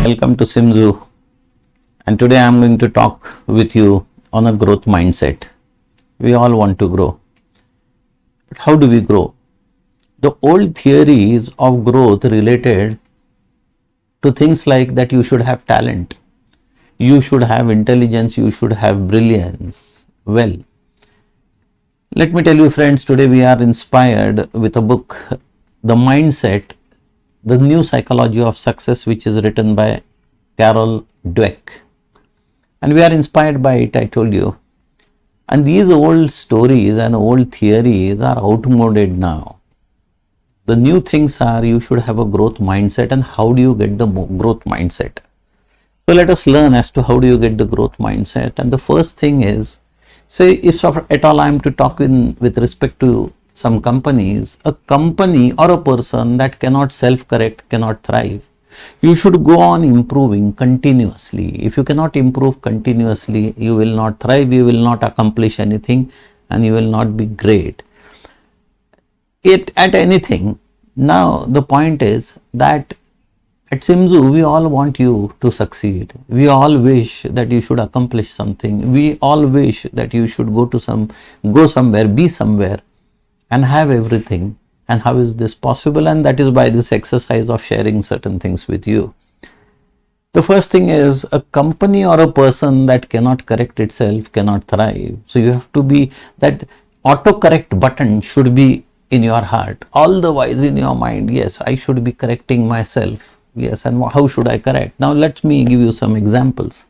Welcome to Simzu, and today I am going to talk with you on a growth mindset. We all want to grow, but how do we grow? The old theories of growth related to things like that you should have talent, you should have intelligence, you should have brilliance. Well, let me tell you friends, today we are inspired with a book, The Mindset, the New Psychology of Success, which is written by Carol Dweck. And we are inspired by it, I told you. And these old stories and old theories are outmoded now. The new things are you should have a growth mindset, and how do you get the growth mindset? So let us learn as to how do you get the growth mindset. And the first thing is, say if at all I am to talk with respect to some companies, a company or a person that cannot self-correct cannot thrive. You should go on improving continuously. If you cannot improve continuously, you will not thrive, you will not accomplish anything, and you will not be great at anything. Now the point is that at Simzu, we all want you to succeed. We all wish that you should accomplish something. We all wish that you should go somewhere, be somewhere, and have everything. And how is this possible? And that is by this exercise of sharing certain things with you. The first thing is, a company or a person that cannot correct itself cannot thrive. So you have to be, that autocorrect button should be in your heart, all the while in your mind. Yes, I should be correcting myself. Yes, and how should I correct? Now let me give you some examples.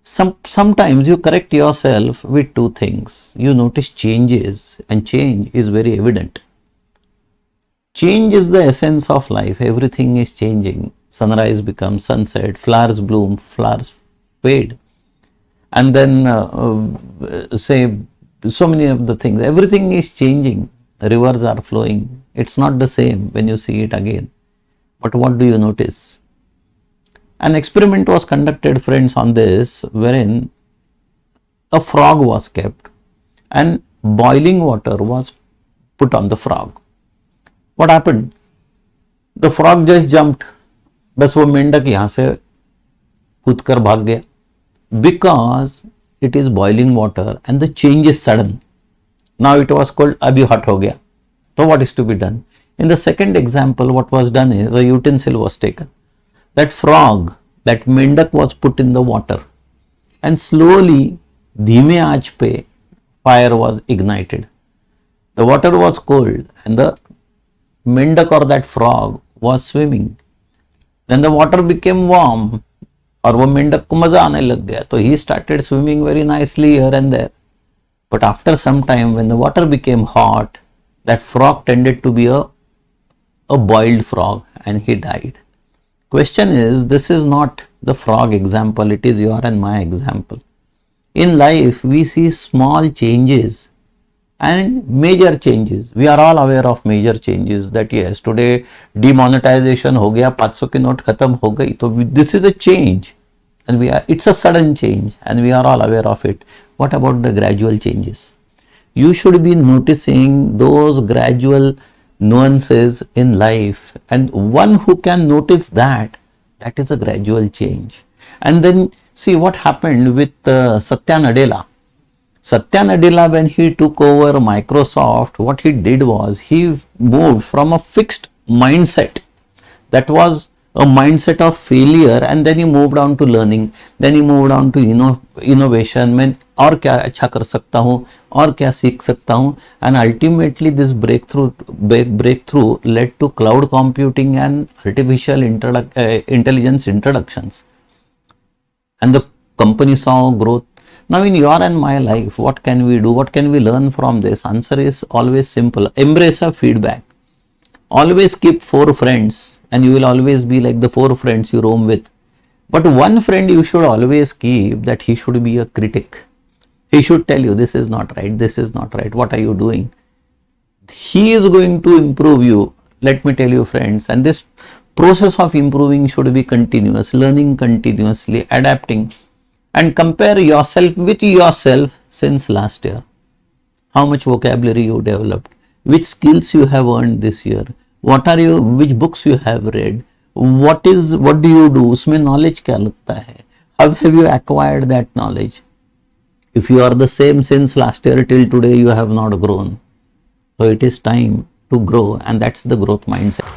Sometimes you correct yourself with two things. You notice changes, and change is very evident. Change is the essence of life. Everything is changing. Sunrise becomes sunset, flowers bloom, flowers fade. And then say so many of the things. Everything is changing. Rivers are flowing. It's not the same when you see it again. But what do you notice? An experiment was conducted, friends, on this, wherein a frog was kept and boiling water was put on the frog. What happened? The frog just jumped. बस वो मेंढक यहाँ से कूदकर भाग गया. Because it is boiling water and the change is sudden. Now it was cold, abhi hot ho gaya. So what is to be done? In the second example, what was done is a utensil was taken. That frog, that mendak was put in the water, and slowly, धीमे आंच पे, fire was ignited. The water was cold and the mendak or that frog was swimming. Then the water became warm, और वो मेंढक को मजा आने लग गया. So he started swimming very nicely here and there. But after some time, when the water became hot, that frog tended to be a boiled frog, and he died. Question is, this is not the frog example, it is your and my example. In life, we see small changes and major changes. We are all aware of major changes, that yes, today demonetization हो गया, 500 की note खत्म हो गई. So this is a change, and it's a sudden change, and we are all aware of it. What about the gradual changes? You should be noticing those gradual nuances in life, and one who can notice that is a gradual change. And then see what happened with Satya Nadella. Satya Nadella, when he took over Microsoft, what he did was he moved from a fixed mindset, that was a mindset of failure, and then he moved on to learning, then he moved on to innovation. मैं और क्या अच्छा कर सकता हूँ, और क्या सीख सकता हूँ, and ultimately this breakthrough led to cloud computing and artificial intelligence introductions, and the company saw growth. Now in your and my life, what can we do? What can we learn from this? Answer is always simple. Embrace a feedback. Always keep 4 friends, and you will always be like the 4 friends you roam with. But one friend you should always keep, that he should be a critic. He should tell you, this is not right, this is not right, what are you doing? He is going to improve you. Let me tell you, friends, and this process of improving should be continuous, learning continuously, adapting, and compare yourself with yourself since last year. How much vocabulary you developed, which skills you have earned this year, which books you have read, what do you do, उसमें knowledge क्या लगता है, how have you acquired that knowledge? If you are the same since last year till today, you have not grown. So it is time to grow, and that's the growth mindset.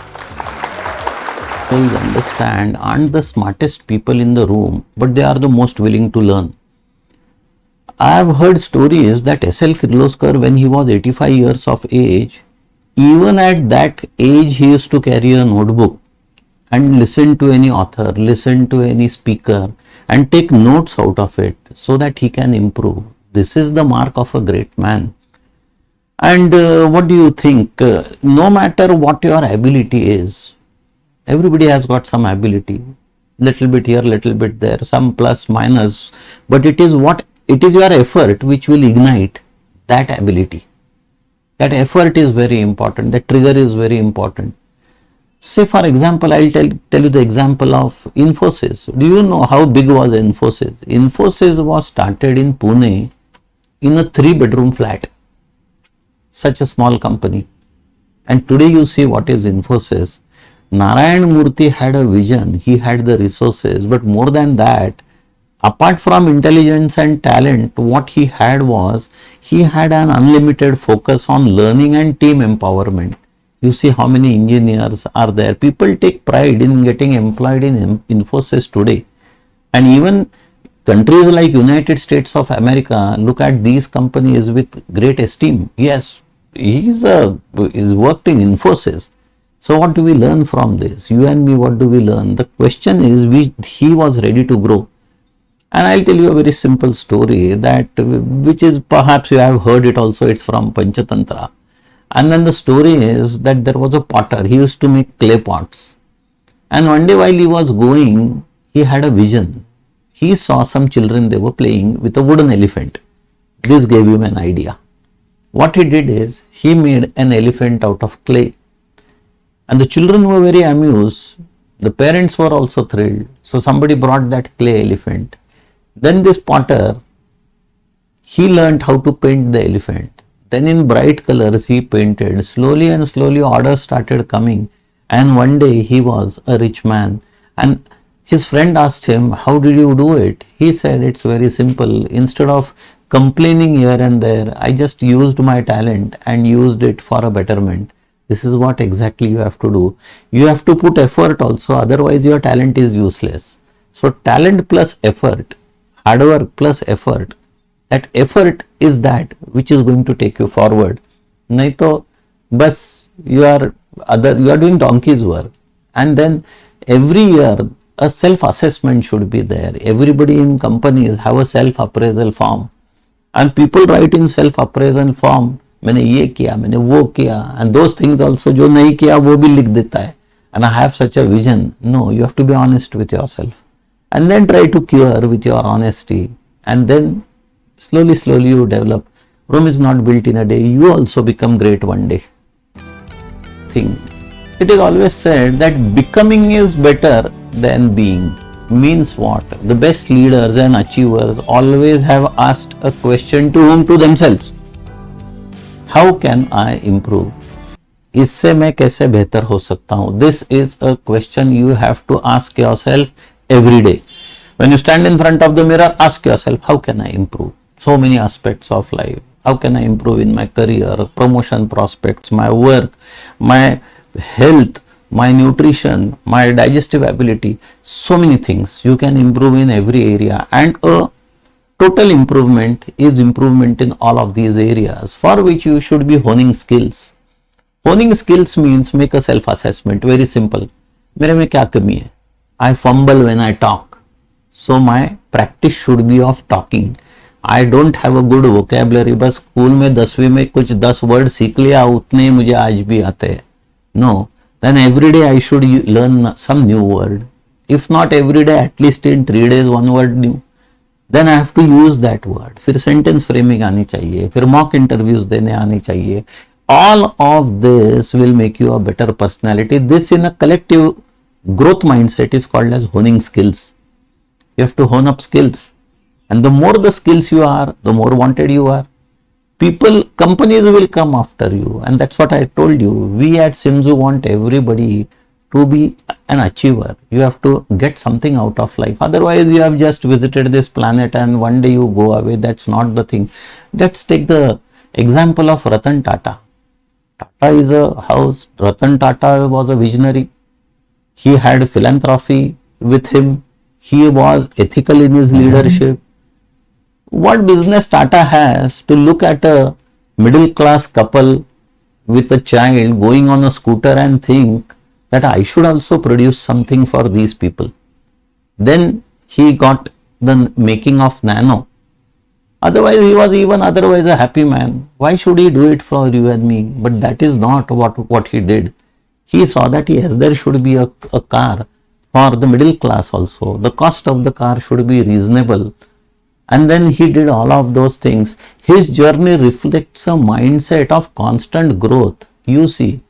Please understand, aren't the smartest people in the room, but they are the most willing to learn. I have heard stories that S.L. Kirloskar, when he was 85 years of age, even at that age, he used to carry a notebook and listen to any author, listen to any speaker, and take notes out of it so that he can improve. This is the mark of a great man. And what do you think? No matter what your ability is, everybody has got some ability, little bit here, little bit there, some plus minus, but it is your effort which will ignite that ability. That effort is very important. That trigger is very important. Say for example, I'll tell you the example of Infosys. Do you know how big was Infosys? Infosys was started in Pune in a 3-bedroom flat. Such a small company. And today you see what is Infosys. Narayan Murthy had a vision. He had the resources. But more than that, apart from intelligence and talent, what he had was, he had an unlimited focus on learning and team empowerment. You see how many engineers are there. People take pride in getting employed in Infosys today. And even countries like United States of America look at these companies with great esteem. Yes, he's worked in Infosys. So what do we learn from this? You and me, what do we learn? The question is, he was ready to grow. And I'll tell you a very simple story that, which is perhaps you have heard it also, it's from Panchatantra. And then the story is that there was a potter, he used to make clay pots. And one day while he was going, he had a vision. He saw some children, they were playing with a wooden elephant. This gave him an idea. What he did is, he made an elephant out of clay. And the children were very amused. The parents were also thrilled. So somebody brought that clay elephant. Then this potter, he learned how to paint the elephant. Then in bright colors he painted. Slowly and slowly orders started coming. And one day he was a rich man. And his friend asked him, how did you do it? He said, it's very simple. Instead of complaining here and there, I just used my talent and used it for a betterment. This is what exactly you have to do. You have to put effort also, otherwise your talent is useless. So talent plus effort, hard work plus effort, that effort is that which is going to take you forward. Nahi to bas you are doing donkey's work. And then every year a self-assessment should be there. Everybody in companies have a self-appraisal form. And people write in self-appraisal form, मैंने ये किया, मैंने वो किया, and those things also जो नहीं किया वो भी लिख देता है. And I have such a vision. No, you have to be honest with yourself. And then try to cure with your honesty. And then slowly you develop. Rome is not built in a day. You also become great one day. Think. It is always said that becoming is better than being. Means what? The best leaders and achievers always have asked a question to whom? To themselves. How can I improve? इससे मैं कैसे बेहतर हो सकता हूँ? This is a question you have to ask yourself every day. When you stand in front of the mirror, ask yourself, how can I improve? So many aspects of life. How can I improve in my career, promotion prospects, my work, my health, my nutrition, my digestive ability? So many things you can improve in every area, and a total improvement is improvement in all of these areas, for which you should be honing skills. Honing skills means make a self-assessment. Very simple. मेरे में क्या कमी है? I fumble when I talk. So my practice should be of talking. I don't have a good vocabulary. बस school में 10वीं में कुछ 10 वर्ड सीख लिया, उतने ही मुझे आज भी आते हैं. No. Then every day I should learn some new word. If not every day, at least in 3 days, one word new. Then I have to use that word. फिर sentence framing आनी चाहिए, फिर mock interviews देने आनी चाहिए. All of this will make you a better personality. This in a collective growth mindset is called as honing skills. You have to hone up skills. And the more the skills you are, the more wanted you are. Companies will come after you. And that's what I told you. We at Simzu want everybody to be an achiever, you have to get something out of life. Otherwise, you have just visited this planet and one day you go away. That's not the thing. Let's take the example of Ratan Tata. Tata is a house. Ratan Tata was a visionary. He had philanthropy with him. He was ethical in his leadership. What business Tata has to look at a middle class couple with a child going on a scooter and think that I should also produce something for these people? Then he got the making of Nano. Otherwise, he was even otherwise a happy man. Why should he do it for you and me? But that is not what he did. He saw that yes, there should be a car for the middle class also. The cost of the car should be reasonable. And then he did all of those things. His journey reflects a mindset of constant growth. You see,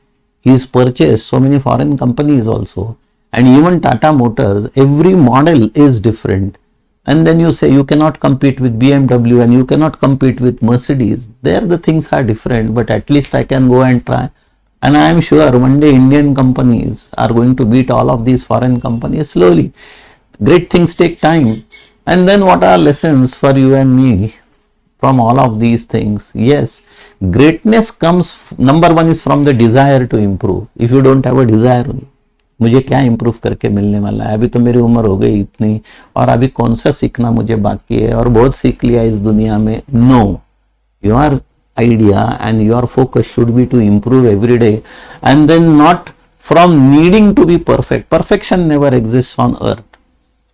he's purchased so many foreign companies also. And even Tata Motors, every model is different. And then you say you cannot compete with BMW and you cannot compete with Mercedes. There the things are different, but at least I can go and try. And I am sure one day Indian companies are going to beat all of these foreign companies slowly. Great things take time. And then what are lessons for you and me from all of these things? Yes, greatness comes, number one is from the desire to improve. If you don't have a desire, मुझे क्या improve करके मिलने वाला है, अभी तो मेरी उम्र हो गई इतनी और अभी कौन सा सीखना मुझे बाकी है और बहुत सीख लिया इस दुनिया में. No, your idea and your focus should be to improve every day, and then not from needing to be perfect. Perfection never exists on earth.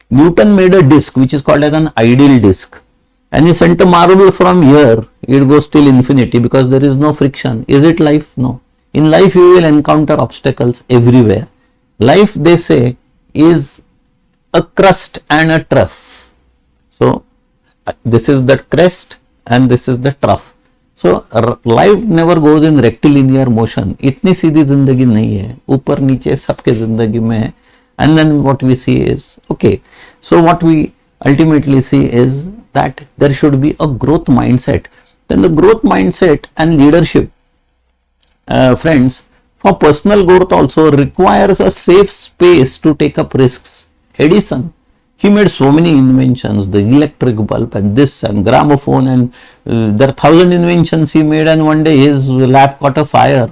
Newton made a disc which is called as an ideal disc, and he sent a marble from here, it goes till infinity because there is no friction. Is it life? No. In life you will encounter obstacles everywhere. Life, they say, is a crust and a trough. So this is the crest and this is the trough. So life never goes in rectilinear motion. इतनी सीधी जिंदगी नहीं है, ऊपर नीचे सबके जिंदगी में है. And then what we see is, okay, so what we ultimately see is that there should be a growth mindset. Then the growth mindset and leadership, friends, for personal growth also requires a safe space to take up risks. Edison, he made so many inventions, the electric bulb and this and gramophone, and there are 1,000 inventions he made, and one day his lab caught a fire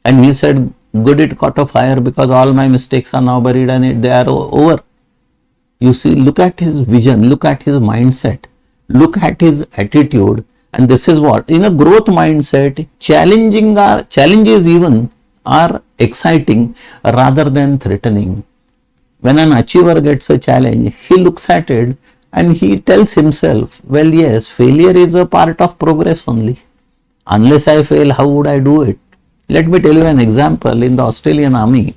and he said, good, it caught a fire because all my mistakes are now buried and they are over. You see, look at his vision, look at his mindset, look at his attitude, and this is what, in a growth mindset, challenges even are exciting rather than threatening. When an achiever gets a challenge, he looks at it and he tells himself, well, yes, failure is a part of progress only. Unless I fail, how would I do it? Let me tell you an example. In the Australian army,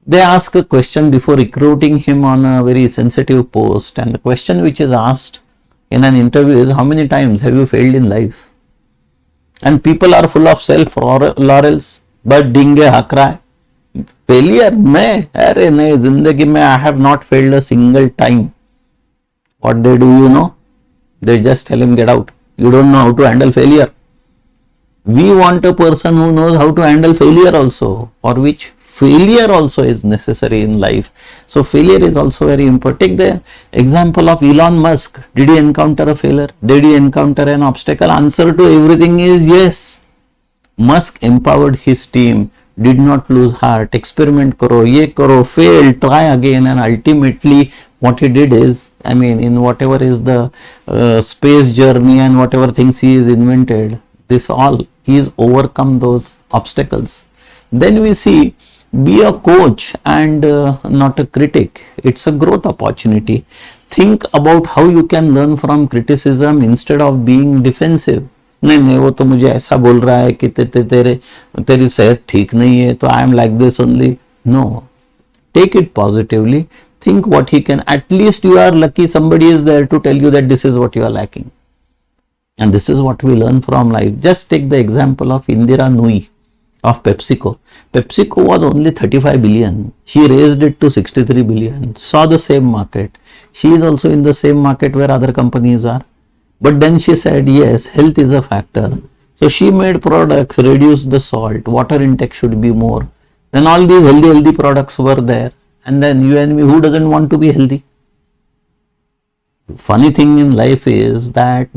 they ask a question before recruiting him on a very sensitive post, and the question which is asked in an interview is, how many times have you failed in life? And people are full of self-laurels, but dinge hakra. Failure? मैं अरे नहीं, जिंदगी में I have not failed a single time. What they do, you know? They just tell him, get out. You don't know how to handle failure. We want a person who knows how to handle failure also, for which failure also is necessary in life. So failure is also very important. Take the example of Elon Musk. Did he encounter a failure? Did he encounter an obstacle? Answer to everything is yes. Musk empowered his team, did not lose heart, experiment karo, ye karo, fail, try again, and ultimately what he did is, I mean, in whatever is the space journey and whatever things he is invented, this all, he has overcome those obstacles. Then we see, be a coach and not a critic. It's a growth opportunity. Think about how you can learn from criticism instead of being defensive. नहीं वो तो मुझे ऐसा बोल रहा है कि तेरी सेहत ठीक नहीं है, तो I am like this only. No, take it positively. Think what he can. At least you are lucky somebody is there to tell you that this is what you are lacking. And this is what we learn from life. Just take the example of Indira Nooyi of PepsiCo. PepsiCo was only 35 billion. She raised it to 63 billion. Saw the same market. She is also in the same market where other companies are. But then she said, yes, health is a factor. So she made products, reduce the salt, water intake should be more. Then all these healthy products were there, and then you and me, who doesn't want to be healthy? Funny thing in life is that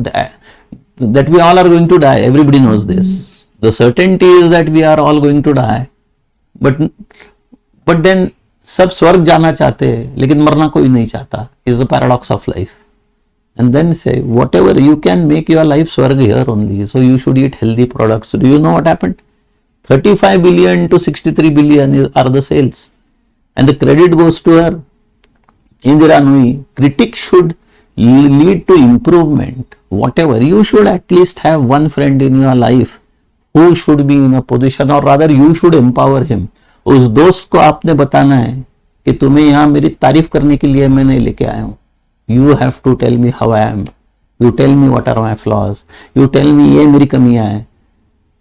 we all are going to die. Everybody knows this. The certainty is that we are all going to die, but then सब स्वर्ग जाना चाहते हैं लेकिन मरना कोई नहीं चाहता. Is the paradox of life. And then say, whatever, you can make your life swarg here only, so you should eat healthy products. Do you know what happened? 35 billion to 63 billion are the sales, and the credit goes to her, Indira Nui. Critics should lead to improvement. Whatever, you should at least have one friend in your life who should be in a position, or rather you should empower him. उस दोस्त को आपने बताना है कि तुम्हें यहाँ मेरी तारीफ करने के लिए मैं नहीं लेके आया हूँ. You have to tell me how I am. You tell me what are my flaws. You tell me ये मेरी कमियां हैं.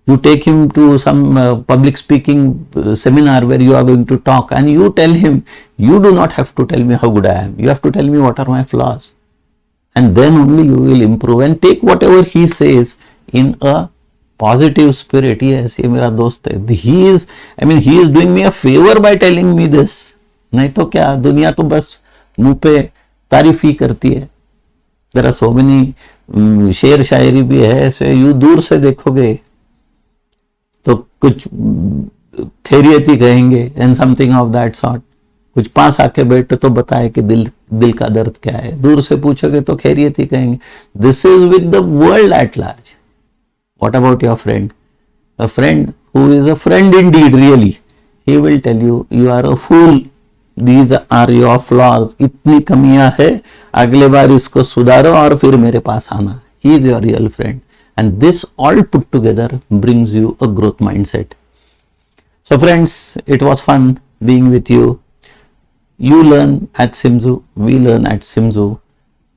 You take him to some public speaking seminar where you are going to talk, and you tell him, you do not have to tell me how good I am. You have to tell me what are my flaws. And then only you will improve, and take whatever he says in a positive spirit. Yes, ये मेरा दोस्त है. He is doing me a favor by telling me this. नहीं तो क्या, दुनिया तो बस मुंह पे तारीफ ही करती है. There are so many शेर शायरी भी है ऐसे, यू दूर से देखोगे तो कुछ खैरियत ही कहेंगे, and something of that sort. कुछ पास आके बैठे तो बताए कि दिल का दर्द क्या है. दूर से पूछोगे तो खैरियत ही कहेंगे. This is with the world at large. What about your friend? A friend who is a friend indeed, really, he will tell you, you are a fool, these are your flaws, इतनी कमियां है, अगले बार इसको सुधारो और फिर मेरे पास आना. He is your real friend, and this all put together brings you a growth mindset. So friends, it was fun being with you. You learn at Simzu, we learn at Simzu.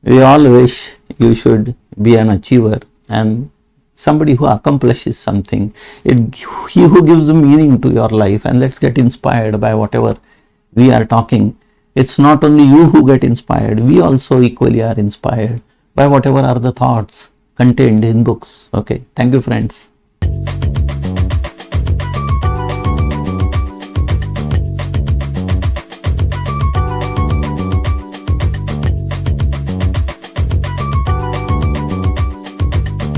We all wish you should be an achiever and somebody who accomplishes something. He who gives meaning to your life, and let's get inspired by whatever we are talking. It's not only you who get inspired, we also equally are inspired by whatever are the thoughts contained in books. Okay, thank you friends.